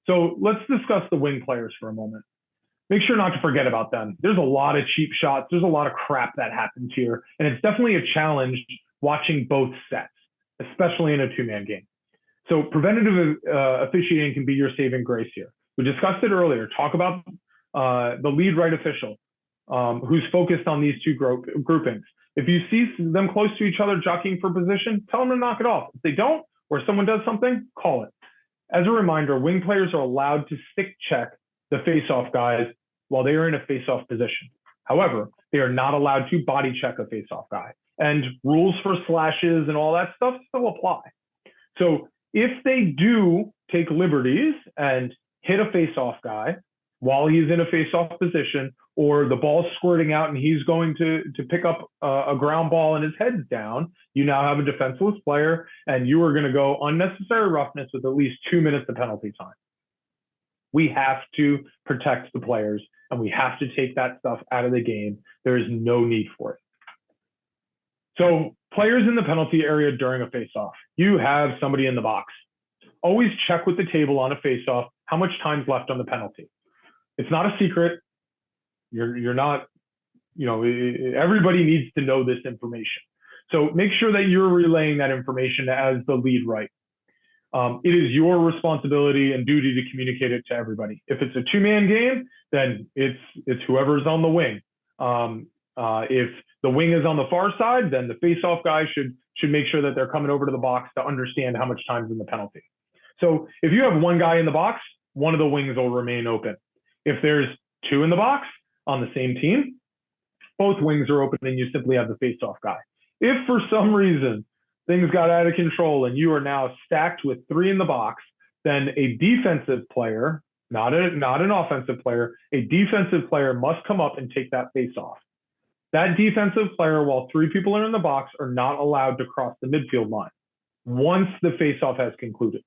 So let's discuss the wing players for a moment. make sure not to forget about them. There's a lot of cheap shots. There's a lot of crap that happens here. And it's definitely a challenge watching both sets, especially in a two-man game. So preventative officiating can be your saving grace here. We discussed it earlier. Talk about the lead right official who's focused on these two groupings. If you see them close to each other jockeying for position, tell them to knock it off. If they don't, or someone does something, call it. As a reminder, wing players are allowed to stick check the face-off guys while they are in a face-off position. However, they are not allowed to body check a face-off guy. And rules for slashes and all that stuff still apply. So if they do take liberties and hit a face-off guy while he's in a face-off position, or the ball's squirting out and he's going to pick up a ground ball and his head's down, you now have a defenseless player and you are going to go unnecessary roughness with at least 2 minutes of penalty time. We have to protect the players and we have to take that stuff out of the game. There is no need for it. So players in the penalty area during a face-off, you have somebody in the box. Always check with the table on a face-off how much time's left on the penalty. It's not a secret. You're not, everybody needs to know this information. So make sure that you're relaying that information as the lead right. It is your responsibility and duty to communicate it to everybody. If it's a two-man game, then it's whoever's on the wing. If the wing is on the far side, then the face-off guy should make sure that they're coming over to the box to understand how much time's in the penalty. So if you have one guy in the box, one of the wings will remain open. If there's two in the box on the same team, both wings are open and you simply have the face-off guy. If for some reason things got out of control and you are now stacked with three in the box, then a defensive player, not an offensive player, a defensive player must come up and take that face-off. That defensive player, while three people are in the box, are not allowed to cross the midfield line once the face-off has concluded.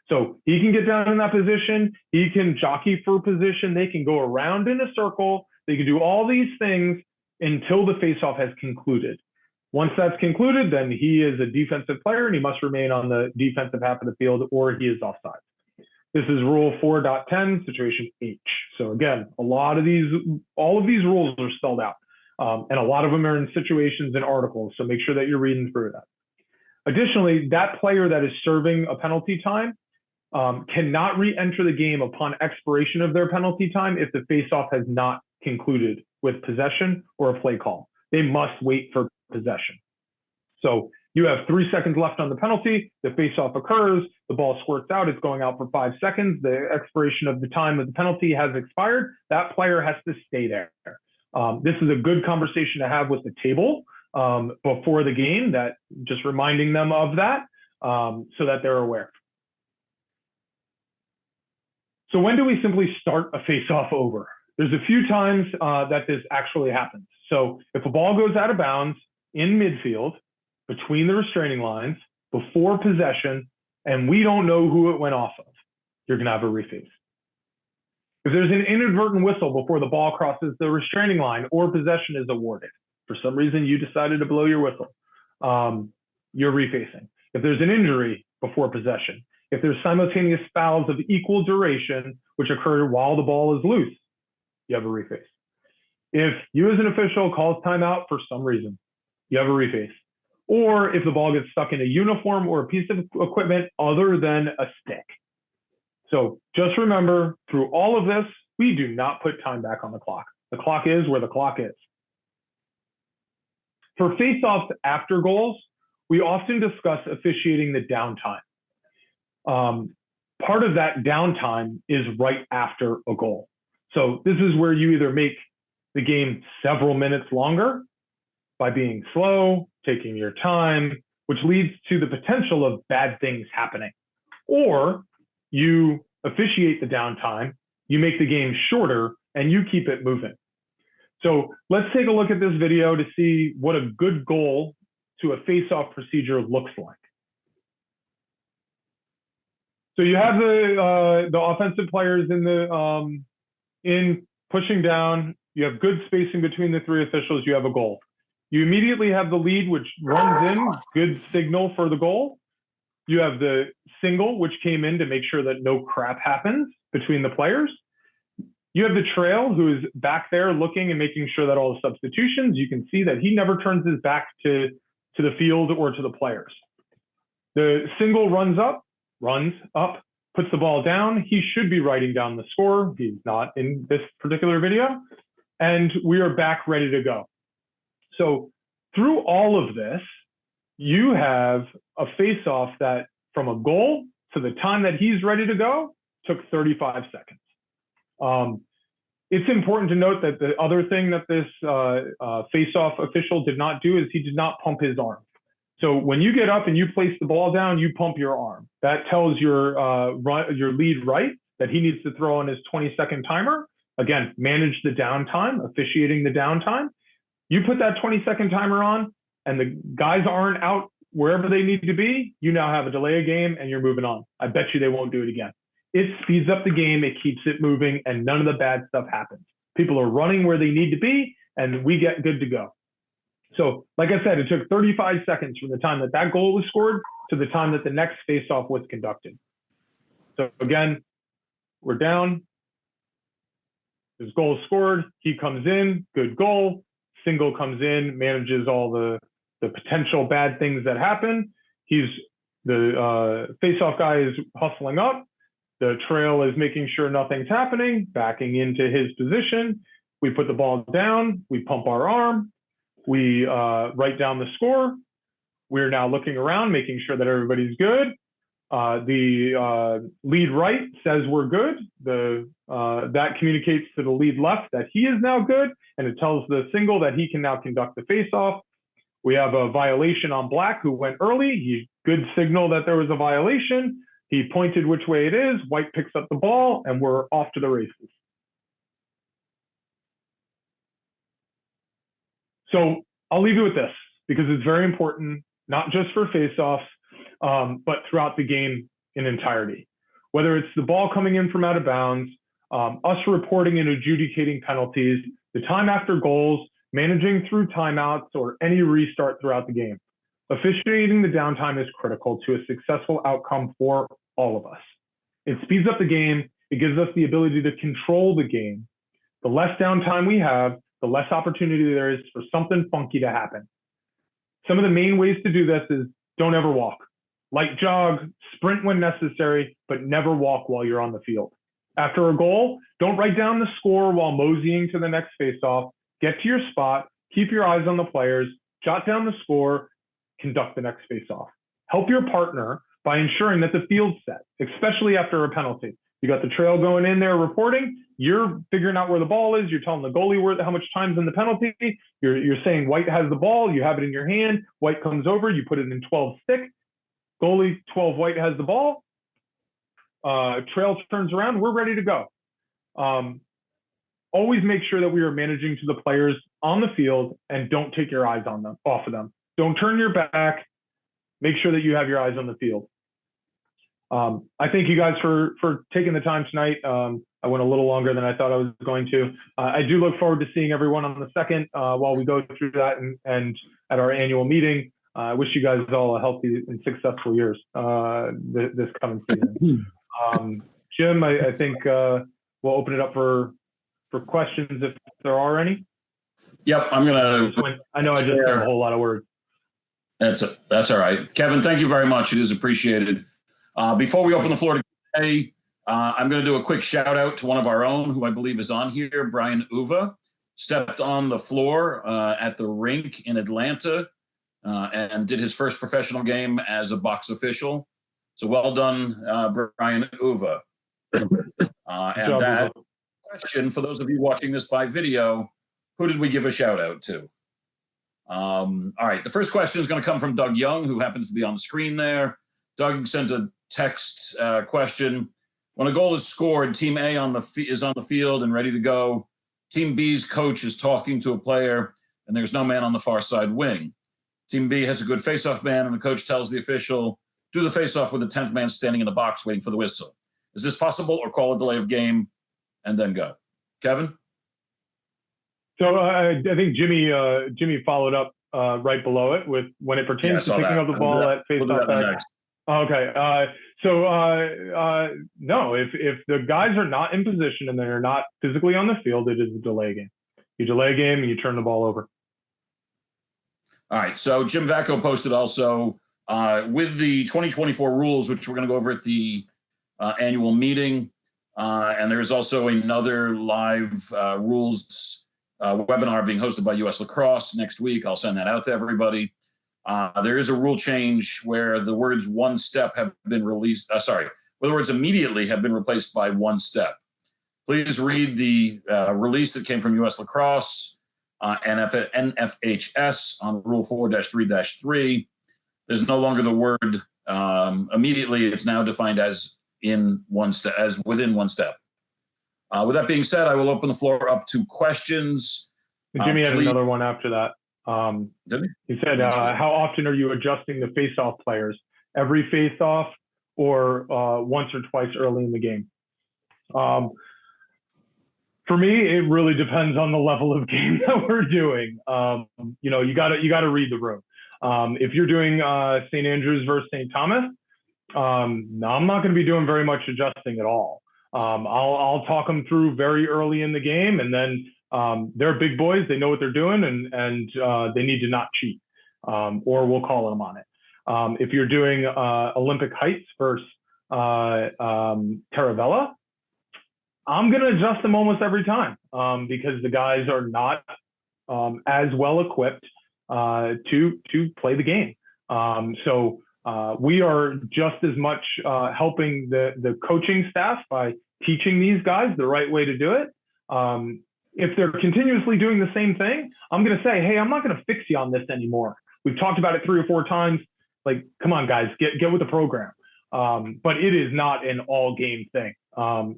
So he can get down in that position. He can jockey for position. They can go around in a circle. They can do all these things until the face-off has concluded. Once that's concluded, then he is a defensive player and he must remain on the defensive half of the field or he is offside. This is Rule 4.10, Situation H. So again, all of these rules are spelled out. And a lot of them are in situations and articles. So make sure that you're reading through that. Additionally, that player that is serving a penalty time cannot re-enter the game upon expiration of their penalty time if the face-off has not concluded with possession or a play call. They must wait for possession. So you have 3 seconds left on the penalty, the face-off occurs, the ball squirts out, it's going out for 5 seconds, the expiration of the time of the penalty has expired, that player has to stay there. This is a good conversation to have with the table before the game, that just reminding them of that so that they're aware. So when do we simply start a face-off over? There's a few times that this actually happens. So if a ball goes out of bounds in midfield, between the restraining lines, before possession, and we don't know who it went off of, you're going to have a reface. If there's an inadvertent whistle before the ball crosses the restraining line or possession is awarded, for some reason you decided to blow your whistle, you're refacing. If there's an injury before possession, if there's simultaneous fouls of equal duration, which occur while the ball is loose, you have a reface. If you as an official calls timeout for some reason, you have a reface. Or if the ball gets stuck in a uniform or a piece of equipment other than a stick. So just remember, through all of this, we do not put time back on the clock. The clock is where the clock is. For face-offs after goals, we often discuss officiating the downtime. Part of that downtime is right after a goal. So this is where you either make the game several minutes longer by being slow, taking your time, which leads to the potential of bad things happening. Or you officiate the downtime, you make the game shorter, and you keep it moving. So let's take a look at this video to see what a good goal to a face-off procedure looks like. So you have the offensive players in pushing down. You have good spacing between the three officials. You have a goal. You immediately have the lead, which runs in, good signal for the goal. You have the single, which came in to make sure that no crap happens between the players. You have the trail who's back there looking and making sure that all the substitutions, you can see that he never turns his back to the field or to the players. The single runs up, puts the ball down. He should be writing down the score. He's not in this particular video. And we are back ready to go. So through all of this, you have a face-off that from a goal to the time that he's ready to go took 35 seconds. It's important to note that the other thing that this face-off official did not do is he did not pump his arm. So when you get up and you place the ball down, you pump your arm. That tells your lead right that he needs to throw on his 20-second timer. Again, manage the downtime, officiating the downtime. You put that 20-second timer on and the guys aren't out wherever they need to be, you now have a delay of game and you're moving on. I bet you they won't do it again. It speeds up the game, it keeps it moving, and none of the bad stuff happens. People are running where they need to be, and we get good to go. So, like I said, it took 35 seconds from the time that that goal was scored to the time that the next face-off was conducted. So again, we're down. His goal is scored. He comes in, good goal. Single comes in, manages all the potential bad things that happen. The face-off guy is hustling up. The trail is making sure nothing's happening, backing into his position. We put the ball down. We pump our arm. We write down the score. We're now looking around, making sure that everybody's good. The lead right says we're good. That communicates to the lead left that he is now good, and it tells the single that he can now conduct the face-off. We have a violation on black who went early. Good signal that there was a violation. He pointed which way it is. White picks up the ball, and we're off to the races. So I'll leave you with this because it's very important, not just for face-offs, but throughout the game in entirety. Whether it's the ball coming in from out of bounds, us reporting and adjudicating penalties, the time after goals, managing through timeouts, or any restart throughout the game. Officiating the downtime is critical to a successful outcome for all of us. It speeds up the game. It gives us the ability to control the game. The less downtime we have, the less opportunity there is for something funky to happen. Some of the main ways to do this is don't ever walk. Light jog, sprint when necessary, but never walk while you're on the field. After a goal, don't write down the score while moseying to the next faceoff. Get to your spot, keep your eyes on the players, jot down the score, conduct the next faceoff. Help your partner by ensuring that the field's set, especially after a penalty. You got the trail going in there reporting, you're figuring out where the ball is, you're telling the goalie how much time's in the penalty, you're saying White has the ball, you have it in your hand, White comes over, you put it in 12 stick, goalie 12 White has the ball, trail turns around, we're ready to go. Always make sure that we are managing to the players on the field and don't take your eyes off of them. Don't turn your back. Make sure that you have your eyes on the field. I thank you guys for taking the time tonight. I went a little longer than I thought I was going to. I do look forward to seeing everyone on the 2nd while we go through that and at our annual meeting. I wish you guys all a healthy and successful years this coming season. Jim, I think we'll open it up for questions if there are any. Yep, I'm gonna. I know I just said a whole lot of words. That's all right, Kevin. Thank you very much. It is appreciated. Before we open the floor to Q&A, I'm going to do a quick shout out to one of our own, who I believe is on here, Brian Uva, stepped on the floor at the rink in Atlanta and did his first professional game as a box official. So well done, Brian Uva. And that question, for those of you watching this by video, who did we give a shout out to? All right, the first question is going to come from Doug Young, who happens to be on the screen there. Doug sent a text question. When a goal is scored, Team A is on the field and ready to go. Team B's coach is talking to a player, and there's no man on the far side wing. Team B has a good face-off man, and the coach tells the official, do the face-off with the 10th man standing in the box waiting for the whistle. Is this possible, or call a delay of game and then go? Kevin? So I think Jimmy followed up right below it with when it pertains to picking up the ball at face-off. Okay. No, if the guys are not in position and they're not physically on the field, it is a delay game. You delay a game and you turn the ball over. All right. So Jim Vacco posted also with the 2024 rules, which we're going to go over at the annual meeting. And there's also another live rules webinar being hosted by US Lacrosse next week. I'll send that out to everybody. There is a rule change where the words one step have been released. Where the words immediately have been replaced by one step. Please read the release that came from US Lacrosse, NFHS on Rule 4-3-3. There's no longer the word immediately. It's now defined as in one step, as within one step. With that being said, I will open the floor up to questions. Jimmy had another one after that. Did he said, how often are you adjusting the face-off players? Every face-off or once or twice early in the game? For me, it really depends on the level of game that we're doing. You gotta read the room. If you're doing St. Andrews versus St. Thomas, no, I'm not going to be doing very much adjusting at all. I'll talk them through very early in the game, and then they're big boys. They know what they're doing, and they need to not cheat, or we'll call them on it. If you're doing Olympic Heights versus Taravella, I'm going to adjust them almost every time because the guys are not as well equipped to play the game. So we are just as much helping the coaching staff by teaching these guys the right way to do it. If they're continuously doing the same thing, I'm going to say, hey, I'm not going to fix you on this anymore. We've talked about it 3 or 4 times. Like, come on, guys, get with the program. But it is not an all game thing.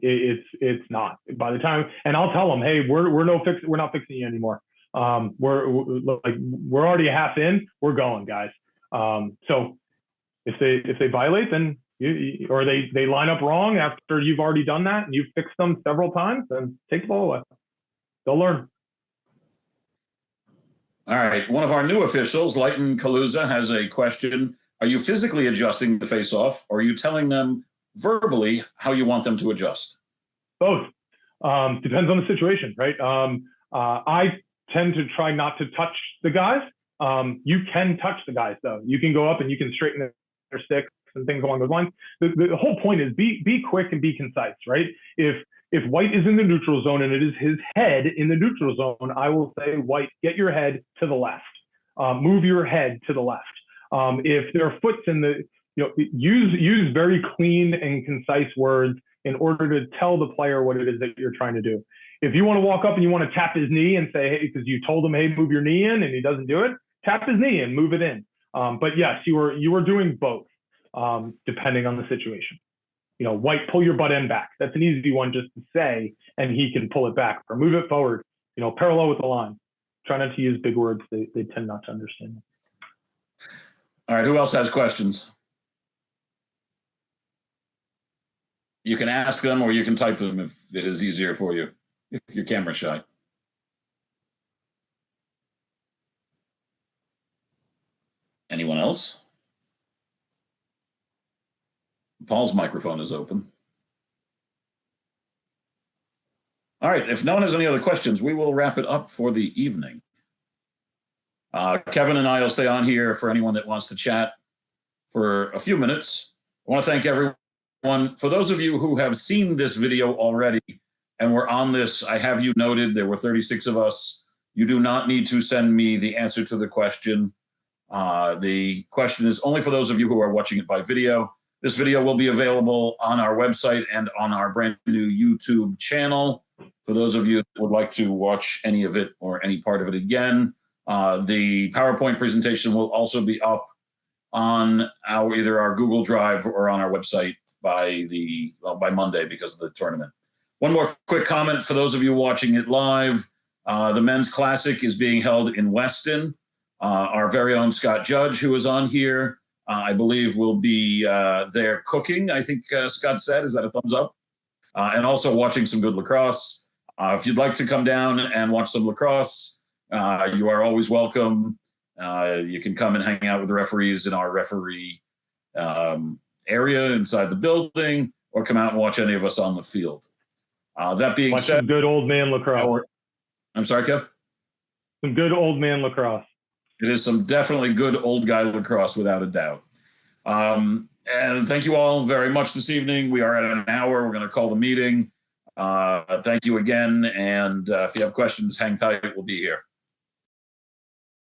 It's not. By the time, and I'll tell them, hey, we're not fixing you anymore. We're already half in. We're going, guys. So if they violate, then or they line up wrong after you've already done that and you've fixed them several times, then take the ball away. They'll learn. All right. One of our new officials, Leighton Kaluza, has a question. Are you physically adjusting the face-off, or are you telling them verbally how you want them to adjust? Both. Depends on the situation, right? I tend to try not to touch the guys. You can touch the guys, though. You can go up and you can straighten their sticks and things along those lines. The whole point is be quick and be concise, right? If White is in the neutral zone and it is his head in the neutral zone, I will say, White, get your head to the left. Move your head to the left. If their foot's in the, use very clean and concise words in order to tell the player what it is that you're trying to do. If you want to walk up and you want to tap his knee and say, hey, because you told him, hey, move your knee in, and he doesn't do it, tap his knee and move it in. But yes, you are doing both, depending on the situation. White, pull your butt end back. That's an easy one just to say, and he can pull it back or move it forward, parallel with the line. Try not to use big words. They tend not to understand them. All right. Who else has questions? You can ask them or you can type them if it is easier for you, if you're camera shy. Anyone else? Paul's microphone is open. All right. If no one has any other questions, we will wrap it up for the evening. Kevin and I will stay on here for anyone that wants to chat for a few minutes. I want to thank everyone. For those of you who have seen this video already and were on this, I have you noted. There were 36 of us. You do not need to send me the answer to the question. The question is only for those of you who are watching it by video. This video will be available on our website and on our brand new YouTube channel. For those of you that would like to watch any of it or any part of it again, the PowerPoint presentation will also be up on either our Google Drive or on our website by Monday because of the tournament. One more quick comment for those of you watching it live. The Men's Classic is being held in Weston. Our very own Scott Judge, who is on here, I believe will be there cooking, I think Scott said. Is that a thumbs up? And also watching some good lacrosse. If you'd like to come down and watch some lacrosse, you are always welcome. You can come and hang out with the referees in our referee area inside the building or come out and watch any of us on the field. That being Watch said, some good old man lacrosse. I'm sorry, Kev? Some good old man lacrosse. It is some definitely good old guy lacrosse, without a doubt. And thank you all very much this evening. We are at an hour. We're going to call the meeting. Thank you again. And if you have questions, hang tight. We'll be here.